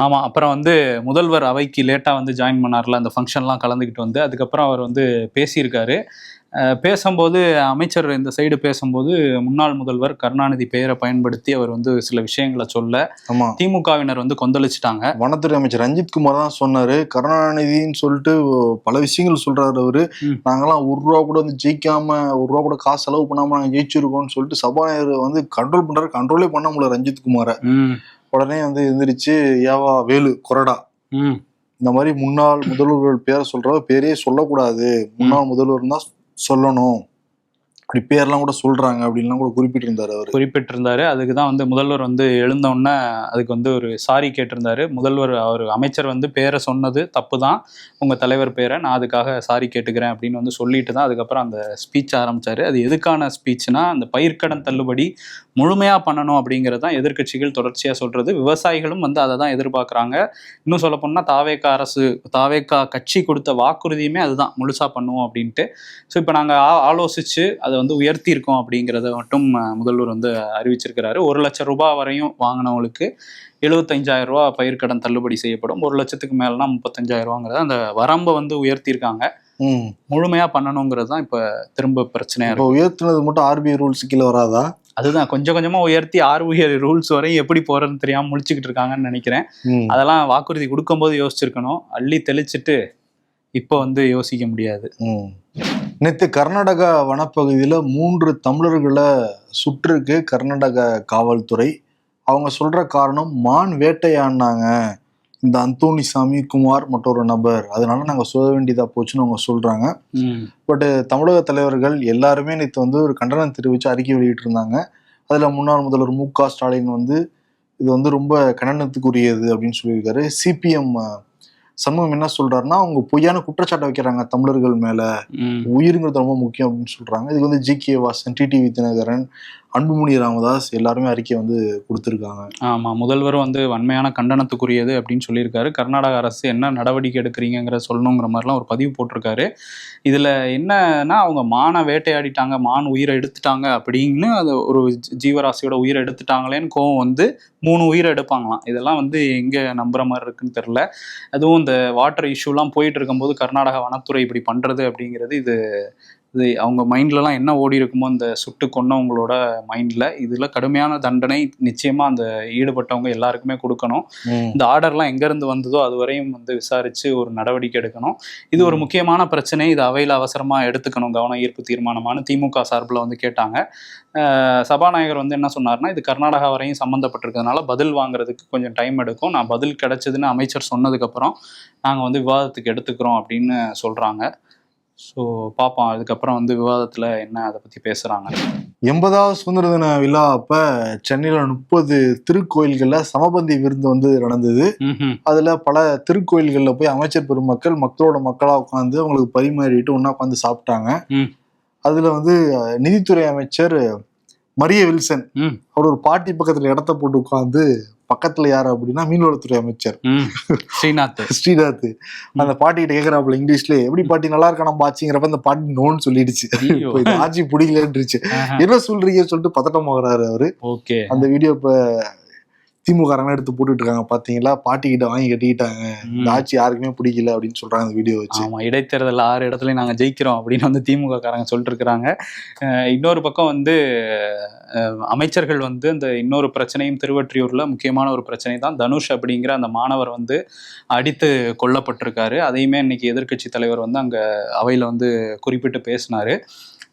ஆமா, அப்புறம் முதல்வர் அவைக்கு லேட்டா ஜாயின் பண்ணார்ல, அந்த ஃபங்க்ஷன்லாம் கலந்துக்கிட்டு அதுக்கப்புறம் அவர் பேசியிருக்காரு. பேசும்போது அமைச்சர் இந்த சைடு பேசும்போது முன்னாள் முதல்வர் கருணாநிதி பெயரை பயன்படுத்தி அவர் வந்து சில விஷயங்களை சொல்ல திமுகவினர் வந்து கொந்தளிச்சிட்டாங்க. வனத்துறை அமைச்சர் ரஞ்சித் குமார் தான் சொன்னாரு, கருணாநிதின்னு சொல்லிட்டு பல விஷயங்கள் சொல்றாரு அவரு. நாங்கெல்லாம் ₹1 கூட வந்து ஜெயிக்காம ₹1 கூட காசு செலவு பண்ணாம நாங்க ஜெயிச்சிருக்கோம்னு சொல்லிட்டு சபாநாயகர் வந்து கண்ட்ரோல் பண்றாரு. கண்ட்ரோலே பண்ண முடியல ரஞ்சித் குமாரை. உடனே வந்து எந்திரிச்சு ஏவா வேலு கொறடா, இந்த மாதிரி முன்னாள் முதல்வர்கள் பேரை சொல்ற பேரே சொல்லக்கூடாது, முன்னாள் முதல்வர் தான் சொல்லணும், அப்படி பேர்லாம் கூட சொல்றாங்க அப்படின்லாம் கூட குறிப்பிட்டிருந்தாரு. அதுக்குதான் வந்து முதல்வர் வந்து எழுந்தோடனே அதுக்கு வந்து ஒரு சாரி கேட்டிருந்தாரு. முதல்வர் அவர் அமைச்சர் வந்து பேரை சொன்னது தப்பு தான், உங்க தலைவர் பேரை நான் அதுக்காக சாரி கேட்டுக்கிறேன் அப்படின்னு வந்து சொல்லிட்டு தான் அதுக்கப்புறம் அந்த ஸ்பீச் ஆரம்பிச்சாரு. அது எதுக்கான ஸ்பீச்னா, அந்த பயிர்க்கடன் தள்ளுபடி முழுமையா பண்ணணும் அப்படிங்கிறது தான் எதிர்கட்சிகள் தொடர்ச்சியா சொல்றது. விவசாயிகளும் வந்து அதை தான் எதிர்பார்க்குறாங்க. இன்னும் சொல்ல போனா தாவேகா கட்சி கொடுத்த வாக்குறுதியுமே அதுதான், முழுசா பண்ணுவோம் அப்படின்ட்டு. ஸோ இப்போ நாங்கள் ஆலோசிச்சு அதை வந்து உயர்த்தி இருக்கோம் அப்படிங்கிறத மட்டும் முதல்வர் வந்து அறிவிச்சிருக்கிறாரு. 1 லட்சம் ரூபாய் வரையும் வாங்கினவங்களுக்கு 75,000 ரூபா பயிர்க்கடன் தள்ளுபடி செய்யப்படும். 1 லட்சத்துக்கு மேலனா 35,000 ரூபாங்கிறத அந்த வரம்பை வந்து உயர்த்தியிருக்காங்க. முழுமையா பண்ணணுங்கிறது தான் இப்ப திரும்ப பிரச்சனையா இருக்கு. உயர்த்தினது மட்டும் RBI ரூல்ஸ் கீழே வராதா? அதுதான் கொஞ்சம் கொஞ்சமா உயர்த்தி RBI ரூல்ஸ் வரையும் எப்படி போறதுன்னு தெரியாம முழிச்சுக்கிட்டு இருக்காங்கன்னு நினைக்கிறேன். அதெல்லாம் வாக்குறுதி கொடுக்கும் போது யோசிச்சிருக்கணும். அள்ளி தெளிச்சுட்டு இப்போ வந்து யோசிக்க முடியாது. நேற்று கர்நாடகா வனப்பகுதியில 3 தமிழர்களை சுற்றிருக்கு கர்நாடக காவல்துறை. அவங்க சொல்ற காரணம், மான் வேட்டையாடினாங்க இந்த அந்தோணிசாமி குமார் மற்றொரு நபர், அதனால நாங்க சொல்ல வேண்டியதா போச்சுன்னு அவங்க சொல்றாங்க. பட் தமிழக தலைவர்கள் எல்லாருமே நேற்று வந்து ஒரு கண்டனம் தெரிவிச்சு அறிக்கை வெளியிட்டு இருந்தாங்க. அதுல முன்னாள் முதல்வர் MK ஸ்டாலின் வந்து இது வந்து ரொம்ப கண்டனத்துக்குரியது அப்படின்னு சொல்லியிருக்காரு. CPM சமூகம் என்ன சொல்றாருன்னா, அவங்க பொய்யான குற்றச்சாட்டை வைக்கிறாங்க தமிழர்கள் மேல, உயிருங்கிறது ரொம்ப முக்கியம் அப்படின்னு சொல்றாங்க. இதுக்கு வந்து GK வாசன், TTV தினகரன், அன்புமணி ராமதாஸ் எல்லாருமே அறிக்கை வந்து கொடுத்துருக்காங்க. ஆமா, முதல்வரும் வந்து வன்மையான கண்டனத்துக்குரியது அப்படின்னு சொல்லியிருக்காரு. கர்நாடக அரசு என்ன நடவடிக்கை எடுக்கிறீங்கிற சொல்லணுங்கிற மாதிரிலாம் ஒரு பதிவு போட்டிருக்காரு. இதுல என்னன்னா, அவங்க மானை வேட்டையாடிட்டாங்க, மான் உயிரை எடுத்துட்டாங்க அப்படின்னு, அது ஒரு ஜீவராசியோட உயிரை எடுத்துட்டாங்களேன்னு கோவம் வந்து 3 உயிரை எடுப்பாங்களாம். இதெல்லாம் வந்து எங்க நம்புற மாதிரி இருக்குன்னு தெரியல. அதுவும் இந்த வாட்டர் இஷ்யூலாம் போயிட்டு இருக்கும்போது கர்நாடக வனத்துறை இப்படி பண்றது அப்படிங்கிறது, இது அவங்க மைண்ட்லலாம் என்ன ஓடி இருக்குமோ இந்த சுட்டு கொன்னவங்களோட மைண்ட்ல. இதுல கடுமையான தண்டனை நிச்சயமா அந்த ஈடுபட்டவங்க எல்லாருக்குமே கொடுக்கணும். இந்த ஆர்டர்லாம் எங்க இருந்து வந்ததோ அது வரையும் வந்து விசாரிச்சு ஒரு நடவடிக்கை எடுக்கணும். இது ஒரு முக்கியமான பிரச்சனை, இது அவையில அவசரமா எடுத்துக்கணும் கவன ஈர்ப்பு தீர்மானமான திமுக சார்பில் வந்து கேட்டாங்க. சபாநாயகர் வந்து என்ன சொன்னார்னா, இது கர்நாடகா வரையும் சம்மந்தப்பட்டிருக்கிறதுனால பதில் வாங்குறதுக்கு கொஞ்சம் டைம் எடுக்கும், நான் பதில் கிடைச்சதுன்னு அமைச்சர் சொன்னதுக்கப்புறம் நாங்கள் வந்து விவாதத்துக்கு எடுத்துக்கிறோம் அப்படின்னு சொல்கிறாங்க. ஸோ பார்ப்போம் அதுக்கப்புறம் வந்து விவாதத்தில் என்ன அதை பற்றி பேசுகிறாங்க. 80வது சுதந்திர தின விழா அப்ப சென்னையில 30 திருக்கோயில்கள்ல சமபந்தி விருந்து வந்து நடந்தது. அதுல பல திருக்கோயில்கள்ல போய் அமைச்சர் பெருமக்கள் மக்களோட மக்களா உட்காந்து அவங்களுக்கு பரிமாறிட்டு ஒன்னா உட்காந்து சாப்பிட்டாங்க. அதுல வந்து நிதித்துறை அமைச்சர் மரிய வில்சன் அவர் ஒரு பாட்டி பக்கத்துல இடத்த போட்டு உட்காந்து, பக்கத்துல யாரு அப்படின்னா மீன்வளத்துறை அமைச்சர் ஸ்ரீநாத் அந்த பாட்டி கிட்ட கேக்குறாப்புல இங்கிலீஷ்ல, எப்படி பாட்டி நல்லா இருக்கா நம்ம ஆச்சுங்கிறப்ப அந்த பாட்டி நோன்னு சொல்லிடுச்சு. ஆட்சி பிடிக்கலன்றுச்சு. என்ன சொல்றீங்கன்னு சொல்லிட்டு பதட்டமாகறாரு அவரு. அந்த வீடியோ இப்ப திமுக எடுத்து போட்டுட்டு இருக்காங்க, பாத்தீங்களா, பாட்டி கிட்ட வாங்கி கட்டிக்கிட்டாங்க, இந்த ஆட்சி யாருக்குமே பிடிக்கல அப்படின்னு சொல்றாங்க அந்த வீடியோ வச்சு. ஆமா, இடைத்தேர்தல் 6 இடத்துலயும் நாங்க ஜெயிக்கிறோம் அப்படின்னு வந்து திமுக காரங்க சொல்லிட்டு இருக்கிறாங்க. இன்னொரு பக்கம் வந்து அமைச்சர்கள் வந்து இந்த இன்னொரு பிரச்சனையும் திருவொற்றியூர்ல முக்கியமான ஒரு பிரச்சனை தான். தனுஷ் அப்படிங்கிற அந்த மாணவர் வந்து அடித்து கொல்லப்பட்டிருக்காரு. அதையுமே இன்னைக்கு எதிர்கட்சி தலைவர் வந்து அங்க அவையில வந்து குறிப்பிட்டு பேசினாரு.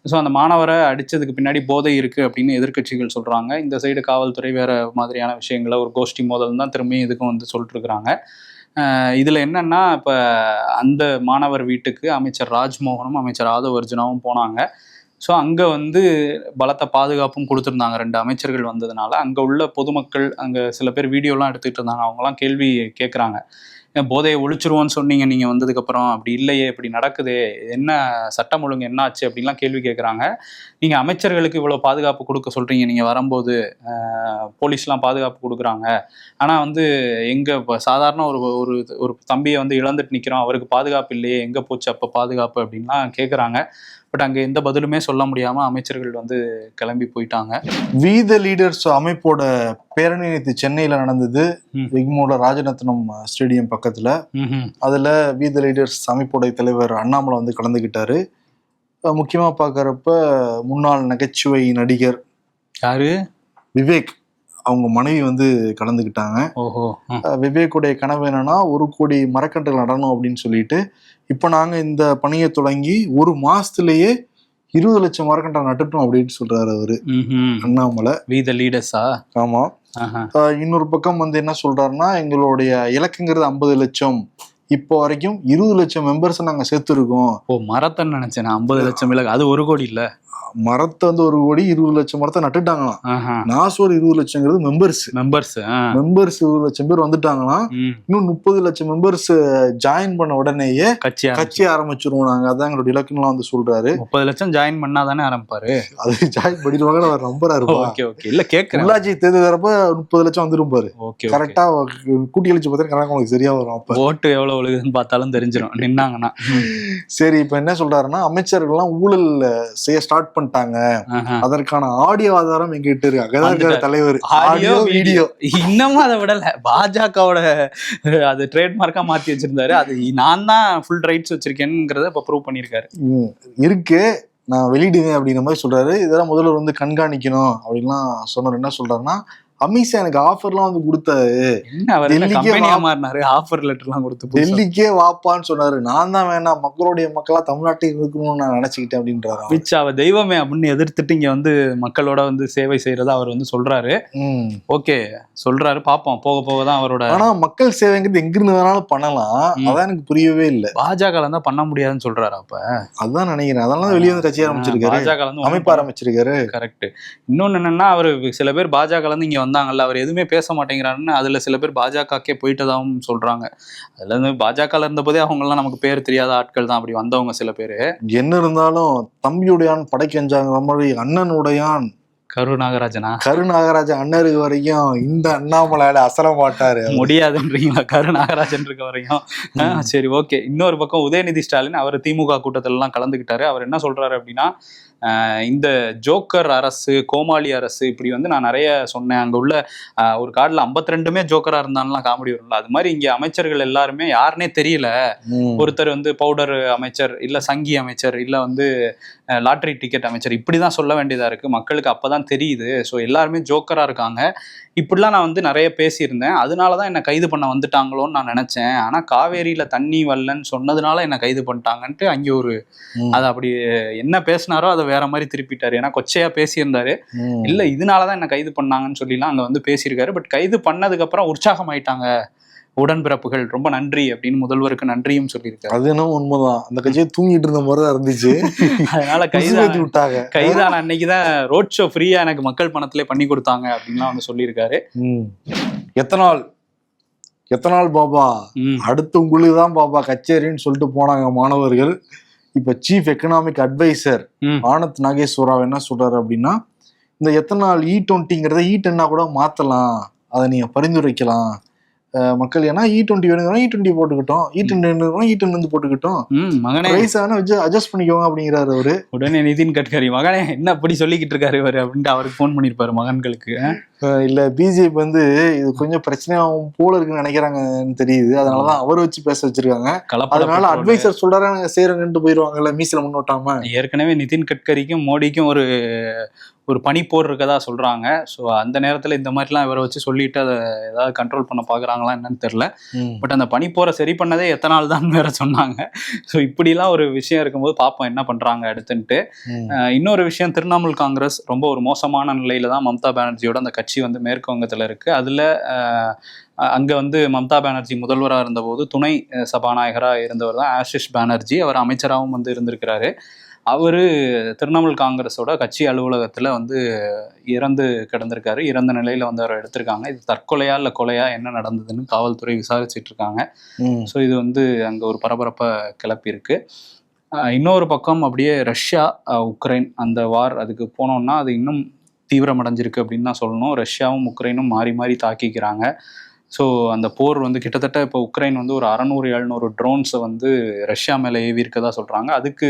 ஸோ அந்த மாணவரை அடித்ததுக்கு பின்னாடி போதை இருக்குது அப்படின்னு எதிர்கட்சிகள் சொல்கிறாங்க. இந்த சைடு காவல்துறை வேறு மாதிரியான விஷயங்களை ஒரு கோஷ்டி மோதல் தான் திரும்பியும் இதுக்கும் வந்து சொல்லிட்டுருக்குறாங்க. இதில் என்னென்னா, இப்போ அந்த மாணவர் வீட்டுக்கு அமைச்சர் ராஜ்மோகனும் அமைச்சர் ஆதவ் அர்ஜுனாவும் போனாங்க. ஸோ அங்கே வந்து பலத்த பாதுகாப்பும் கொடுத்துருந்தாங்க 2 அமைச்சர்கள் வந்ததுனால. அங்கே உள்ள பொதுமக்கள், அங்கே சில பேர் வீடியோலாம் எடுத்துகிட்டு இருந்தாங்க, அவங்களாம் கேள்வி கேட்குறாங்க. போதையை ஒழிச்சிருவோன்னு சொன்னீங்க நீங்கள் வந்ததுக்கப்புறம், அப்படி இல்லையே, இப்படி நடக்குதே, என்ன சட்டம் ஒழுங்கு என்ன ஆச்சு அப்படின்லாம் கேள்வி கேட்குறாங்க. நீங்கள் அமைச்சர்களுக்கு இவ்வளோ பாதுகாப்பு கொடுக்க சொல்கிறீங்க, நீங்கள் வரும்போது போலீஸ்லாம் பாதுகாப்பு கொடுக்குறாங்க, ஆனால் வந்து எங்கே இப்போ சாதாரண ஒரு தம்பியை வந்து இழந்துட்டு நிற்கிறோம், அவருக்கு பாதுகாப்பு இல்லையே, எங்கே போச்சு அப்போ பாதுகாப்பு அப்படின்லாம் கேட்குறாங்க. பட் அங்கே எந்த பதிலுமே சொல்ல முடியாமல் அமைச்சர்கள் வந்து கிளம்பி போயிட்டாங்க. வி த லீடர்ஸ் அமைப்போட பேரணி நேற்று சென்னையில் நடந்தது, விக்மோட ராஜரத்னம் ஸ்டேடியம் பக்கத்தில். அதில் வி த லீடர்ஸ் அமைப்போட தலைவர் அண்ணாமலை வந்து கலந்துக்கிட்டாரு. முக்கியமா பாக்குறப்ப முன்னாள் நகைச்சுவை நடிகர் யாரு? விவேக், அவங்க மனைவி வந்து கலந்துக்கிட்டாங்க. ஓஹோ. விவேக்குடைய கனவு என்னன்னா 1 கோடி மரக்கன்றுகள் நடணும் அப்படின்னு சொல்லிட்டு, இப்ப நாங்க இந்த பணியை தொடங்கி 1 மாசத்திலேயே 20 லட்சம் மரக்கன்றை நட்டுட்டோம் அப்படின்னு சொல்றாரு அவரு அண்ணாமலை. வி த லீடர்ஸா? ஆமா. இன்னொரு பக்கம் வந்து என்ன சொல்றாருன்னா, எங்களுடைய இலக்குங்கிறது 50 லட்சம், இப்போ வரைக்கும் 20 லட்சம் மெம்பர்ஸ் நாங்க சேர்த்துருக்கோம். ஓ, மரத்தை நினைச்சேன் 50 லட்சம் இலக்கு, அது 1 கோடி இல்ல. மரத்தை வந்து 1 கோடி 20 லட்சம் மரத்தை நட்டுட்டாங்களாம். நான் ஒரு 20 லட்சங்கிறது மெம்பர்ஸ் 20 லட்சம் பேர் வந்துட்டாங்களாம். இன்னும் 30 லட்சம் மெம்பர்ஸ் ஜாயின் பண்ண உடனேயே கட்சி ஆரம்பிச்சிருவோம் நாங்க, அதான் எங்களோட இலக்குன்னு வந்து சொல்றாரு. 30 லட்சம் ஜாயின் பண்ணாதானே ஆரம்பிப்பாரு. அது ஜாயின் பண்ணிடுவாங்க அவர் நம்புறாரு. இல்ல கேக்குறேன், உள்ளாட்சி தேர்தல் வரப்ப 30 லட்சம் வந்துரும் பாரு. கரெக்டா கூட்டி கழிச்சு பார்த்தா கணக்கு உங்களுக்கு சரியா வரும். அப்ப ஓட்டு எவ்வளவு ஒழுகுதுன்னு பார்த்தாலும் தெரிஞ்சிடும் நின்னாங்கன்னா. சரி, இப்ப என்ன சொல்றாருன்னா, அமைச்சர்கள்லாம் ஊழல் செய்ய ஸ்டார்ட் பண்ணிட்டாங்க, அதற்கான ஆடியோ ஆதாரம் எங்கிட்ட இருக்கு. தலைவர் ஆடியோ வீடியோ இன்னமும் அதை விடல. பாஜகவோட அது ட்ரேட்மார்க்கா மாத்தி வச்சிருந்தாரு. அது நான் தான் ஃபுல் ரைட்ஸ் வச்சிருக்கேன்ங்கிறத இப்ப ப்ரூவ் பண்ணிருக்காரு. இருக்கு, நான் வெளியிடுவேன் அப்படிங்கிற மாதிரி சொல்றாரு. இதெல்லாம் முதல்ல வந்து கண்காணிக்கணும் அப்படின்லாம் சொன்னார். என்ன சொல்றாருன்னா, அமித்ஷா எனக்கு ஆஃபர்லாம் வந்து கொடுத்தாரு, டெல்லிக்கே வாப்பான்னு சொன்னாரு, நான் தான் வேணாம், மக்களுடைய மக்களா தமிழ்நாட்டில் இருக்கணும்னு நான் நினைச்சுக்கிட்டேன் அப்படின்றாரு. அமித்ஷாவை தெய்வமே அப்படின்னு எதிர்த்துட்டு இங்க வந்து மக்களோட வந்து சேவை செய்யறதா அவர் வந்து சொல்றாரு. ஓகே சொல்றாரு, பாப்போம் போக போக தான் அவரோட. ஆனா மக்கள் சேவைங்கிறது எங்கிருந்து வேணாலும் பண்ணலாம், அதான் எனக்கு புரியவே இல்லை. பாஜக தான் பண்ண முடியாதுன்னு சொல்றாரு. அப்ப அதான் நினைக்கிறேன், அதெல்லாம் வெளியே வந்து கட்சி ஆரம்பிச்சிருக்காரு, பாஜக அமைப்பு ஆரம்பிச்சிருக்காரு. கரெக்ட். இன்னொன்னு என்னன்னா, அவரு சில பேர் பாஜக இருந்து இங்க வந்தாங்கல்ல, அவர் எதுவுமே பேச மாட்டேங்கிறாருன்னு அதுல சில பேர் பாஜகக்கே போயிட்டதாகவும் சொல்றாங்க. அதுல இருந்து பாஜக இருந்த போதே அவங்க எல்லாம் நமக்கு பேர் தெரியாத ஆட்கள் தான் அப்படி வந்தவங்க சில பேரு. என்ன இருந்தாலும் தம்பியுடையான் படைக்கஞ்சாங்கிற மாதிரி அண்ணனுடையான் கருநாகராஜன் அண்ணருக்கு வரைக்கும் இந்த அண்ணாமலையால அசர மாட்டாரு, முடியாதுன்றீங்களா? கருநாகராஜன் இருக்க வரைக்கும். சரி, ஓகே. இன்னொரு பக்கம் உதயநிதி ஸ்டாலின் அவர் திமுக கூட்டத்துல எல்லாம் கலந்துக்கிட்டாரு. அவர் என்ன சொல்றாரு அப்படின்னா, இந்த ஜோக்கர் அரசு, கோமாளி அரசு, இப்படி வந்து நான் நிறைய சொன்னேன். அங்க உள்ள ஒரு கார்டுல 52மே ஜோக்கரா இருந்தாலும் காமெடி வரும்ல, அது மாதிரி இங்க அமைச்சர்கள் எல்லாருமே யாருன்னே தெரியல. ஒருத்தர் வந்து பவுடர் அமைச்சர், இல்ல சங்கி அமைச்சர், இல்ல வந்து லாட்டரி டிக்கெட் அமைச்சர், இப்படிதான் சொல்ல வேண்டியதா இருக்கு. மக்களுக்கு அப்பதான் தெரியுது. ஸோ எல்லாருமே ஜோக்கரா இருக்காங்க. இப்படிலாம் நான் வந்து நிறைய பேசியிருந்தேன், அதனாலதான் என்னை கைது பண்ண வந்துட்டாங்களோன்னு நான் நினைச்சேன். ஆனா காவேரியில தண்ணி வரலன்னு சொன்னதுனால என்னை கைது பண்ணிட்டாங்கன்ட்டு அங்கே ஒரு அதை அப்படி என்ன பேசினாரோ அதை வேற மாதிரி திருப்பிட்டாரு. ஏன்னா கொச்சையா பேசியிருந்தாரு. இல்ல இதனாலதான் என்ன கைது பண்ணாங்கன்னு சொல்லிலாம் அங்க வந்து பேசியிருக்காரு. பட் கைது பண்ணதுக்கு அப்புறம் உற்சாகம் ஆயிட்டாங்க உடன்பிறப்புகள், ரொம்ப நன்றி அப்படின்னு முதல்வருக்கு நன்றியும் சொல்லியிருக்காரு. அது என்ன உண்மைதான், அந்த கட்சியை தூங்கிட்டு இருந்த மாதிரி தான் இருந்துச்சு. அதனால கைதான அன்னைக்குதான் ரோட் ஷோ ஃப்ரீயா எனக்கு மக்கள் பணத்திலே பண்ணி கொடுத்தாங்க அப்படின்லாம் வந்து சொல்லியிருக்காரு. எத்தனால் பாபா அடுத்து உங்களுக்கு தான் பாபா கச்சேரின்னு சொல்லிட்டு போனாங்க மாணவர்கள். இப்ப சீஃப் எக்கனாமிக் அட்வைசர் ஆனந்த் நாகேஸ்வராவ் என்ன சொல்றாரு அப்படின்னா, இந்த எத்தனால் E20ங்கிறத E10 கூட மாத்தலாம், அதை நீங்க பரிந்துரைக்கலாம் மக்கள். ஏன்னா E20 வேணுங்கிறோம், E20 போட்டுக்கிட்டோம், E10 வேணுங்கிறோம், E10 வந்து போட்டுக்கிட்டோம், மகனே வச்சு அட்ஜஸ்ட் பண்ணிக்கோங்க அப்படிங்கிறாரு அவரு. உடனே நிதின் கட்கரி, மகனே என்ன அப்படி சொல்லிக்கிட்டு இருக்காரு இவரு அப்படின்ட்டு அவருக்கு போன் பண்ணிருப்பாரு மகன்களுக்கு. இல்ல பிஜேபி வந்து இது கொஞ்சம் பிரச்சனையாகும் போல இருக்குன்னு நினைக்கிறாங்கன்னு தெரியுது, அதனாலதான் அவர் வச்சு பேச வச்சிருக்காங்க. அதனால அட்வைசர் சொல்றாரு நாங்க செய்யறோங்கன்ட்டு போயிருவாங்கல்ல மீசில முன்னோட்டாம. ஏற்கனவே நிதின் கட்கரிக்கும் மோடிக்கும் ஒரு பனிப்போர் இருக்கதா சொல்றாங்க. ஸோ அந்த நேரத்தில் இந்த மாதிரிலாம் இவரை வச்சு சொல்லிட்டு அதை ஏதாவது கண்ட்ரோல் பண்ண பார்க்குறாங்களா என்னன்னு தெரியல. பட் அந்த பனிப்போரை சரி பண்ணதே எத்தனால் தான் வேற சொன்னாங்க. ஸோ இப்படிலாம் ஒரு விஷயம் இருக்கும்போது பார்ப்போம் என்ன பண்றாங்க அடுத்துன்ட்டு. இன்னொரு விஷயம், திரிணாமுல் காங்கிரஸ் ரொம்ப ஒரு மோசமான நிலையில தான் மம்தா பானர்ஜியோட அந்த கட்சி வந்து மேற்கு வங்கத்தில் இருக்கு. அதுல அங்க வந்து மம்தா பானர்ஜி முதல்வராக இருந்தபோது துணை சபாநாயகராக இருந்தவர் தான் ஆஷிஷ் பானர்ஜி. அவர் அமைச்சராகவும் வந்து இருந்திருக்கிறாரு. அவரு திரிணாமுல் காங்கிரஸோட கட்சி அலுவலகத்துல வந்து இறந்து கிடந்திருக்காரு. இறந்த நிலையில வந்து அவரை எடுத்திருக்காங்க. இது தற்கொலையா இல்ல கொலையா என்ன நடந்ததுன்னு காவல்துறை விசாரிச்சுட்டு இருக்காங்க. ஸோ இது வந்து அங்க ஒரு பரபரப்பை கிளப்பி இருக்கு. இன்னொரு பக்கம் அப்படியே ரஷ்யா உக்ரைன் அந்த வார், அதுக்கு போனோம்னா அது இன்னும் தீவிரமடைஞ்சிருக்கு அப்படின்னு தான் சொல்லணும். ரஷ்யாவும் உக்ரைனும் மாறி மாறி தாக்கிக்கிறாங்க. ஸோ அந்த போர் வந்து கிட்டத்தட்ட இப்போ உக்ரைன் வந்து ஒரு 600-700 ட்ரோன்ஸை வந்து ரஷ்யா மேலே ஏவி இருக்கதா சொல்கிறாங்க. அதுக்கு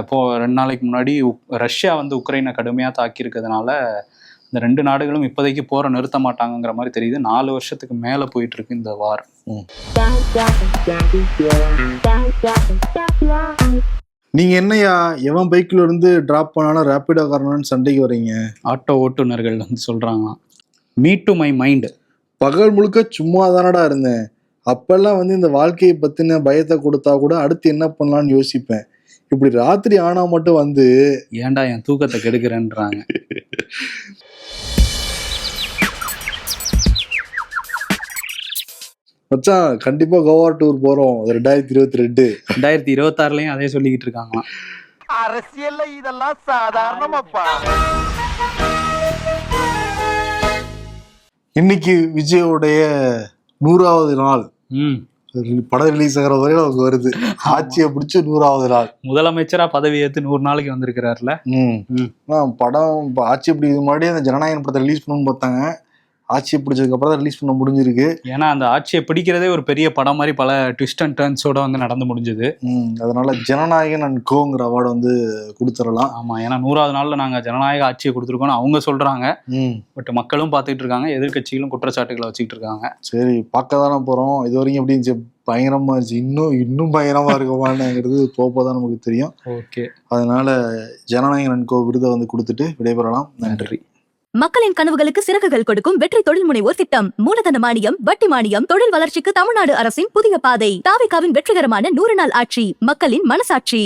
இப்போ 2 நாளைக்கு முன்னாடி ரஷ்யா வந்து உக்ரைனை கடுமையாக தாக்கியிருக்கிறதுனால இந்த 2 நாடுகளும் இப்போதைக்கு போரை நிறுத்த மாட்டாங்கங்கிற மாதிரி தெரியுது. 4 வருஷத்துக்கு மேலே போயிட்டு இருக்கு இந்த வார். நீங்க என்னையா எவன் பைக்ல இருந்து டிராப் பண்ணாலும் ரேபிடோ காரணம்னு சண்டைக்கு வர்றீங்க? ஆட்டோ ஓட்டுநர்கள் வந்து சொல்றாங்களாம், மீ டு மை மைண்ட். பகல் முழுக்க சும்மா தானடா இருந்தேன். அப்பெல்லாம் வந்து இந்த வாழ்க்கையை பத்தின பயத்தை கொடுத்தா கூட அடுத்து என்ன பண்ணலாம்னு யோசிப்பேன். இப்படி ராத்திரி ஆனா மட்டும் வந்து ஏன்டா என் தூக்கத்தை கெடுக்கிறேன்றாங்க. மச்சான் கண்டிப்பா கோவா டூர் போறோம் 2022. 2026லயும் அதே சொல்லிக்கிட்டு இருக்காங்களாம். அரசியல்ல இதெல்லாம் சாதாரணமாப்பா. இன்னைக்கு விஜயோடைய 100வது நாள். ம். படம் ரிலீஸ் ஆகிற வரையும் நமக்கு வருது. ஆட்சியை பிடிச்சி 100வது நாள். முதலமைச்சரா பதவி ஏத்து 100 நாளைக்கு வந்திருக்கிறாருல. படம் ஆட்சி பிடிக்கிறது முன்னாடி அந்த ஜனநாயகன் படத்தை ரிலீஸ் பண்ணணும்னு பார்த்தாங்க. ஆட்சியை பிடிச்சதுக்கு அப்புறம் தான் ரிலீஸ் பண்ண முடிஞ்சிருக்கு. ஏன்னா அந்த ஆட்சியை பிடிக்கிறதே ஒரு பெரிய படம் மாதிரி பல ட்விஸ்ட் அண்ட் டர்ன்ஸோட வந்து நடந்து முடிஞ்சது. அதனால ஜனநாயகன் அண்ட் கோங்கிற அவார்டு வந்து கொடுத்துடலாம். ஆமா, ஏன்னா 100வது நாள்ல நாங்க ஜனநாயக ஆட்சியை கொடுத்துருக்கோம்னு அவங்க சொல்றாங்க. பட் மக்களும் பார்த்துட்டு இருக்காங்க, எதிர்கட்சிகளும் குற்றச்சாட்டுகளை வச்சுக்கிட்டு இருக்காங்க. சரி, பார்க்க தானே போறோம். இது வரைக்கும் எப்படி இருந்துச்சு? பயங்கரமா இருந்துச்சு. இன்னும் பயங்கரமா இருக்குமாங்கிறது போப்போதான் நமக்கு தெரியும். ஓகே, அதனால ஜனநாயகன் அண்ட் கோ விருதை வந்து கொடுத்துட்டு விடைபெறலாம். நன்றி. மக்களின் கனவுகளுக்கு சிறகுகள் கொடுக்கும் வெற்றி தொழில் முனைவோர் திட்டம். மூலதன மானியம், வட்டி மானியம், தொழில் வளர்ச்சிக்கு தமிழ்நாடு அரசின் புதிய பாதை. தாவேகாவின் வெற்றிகரமான 100 நாள் ஆட்சி, மக்களின் மனசாட்சி.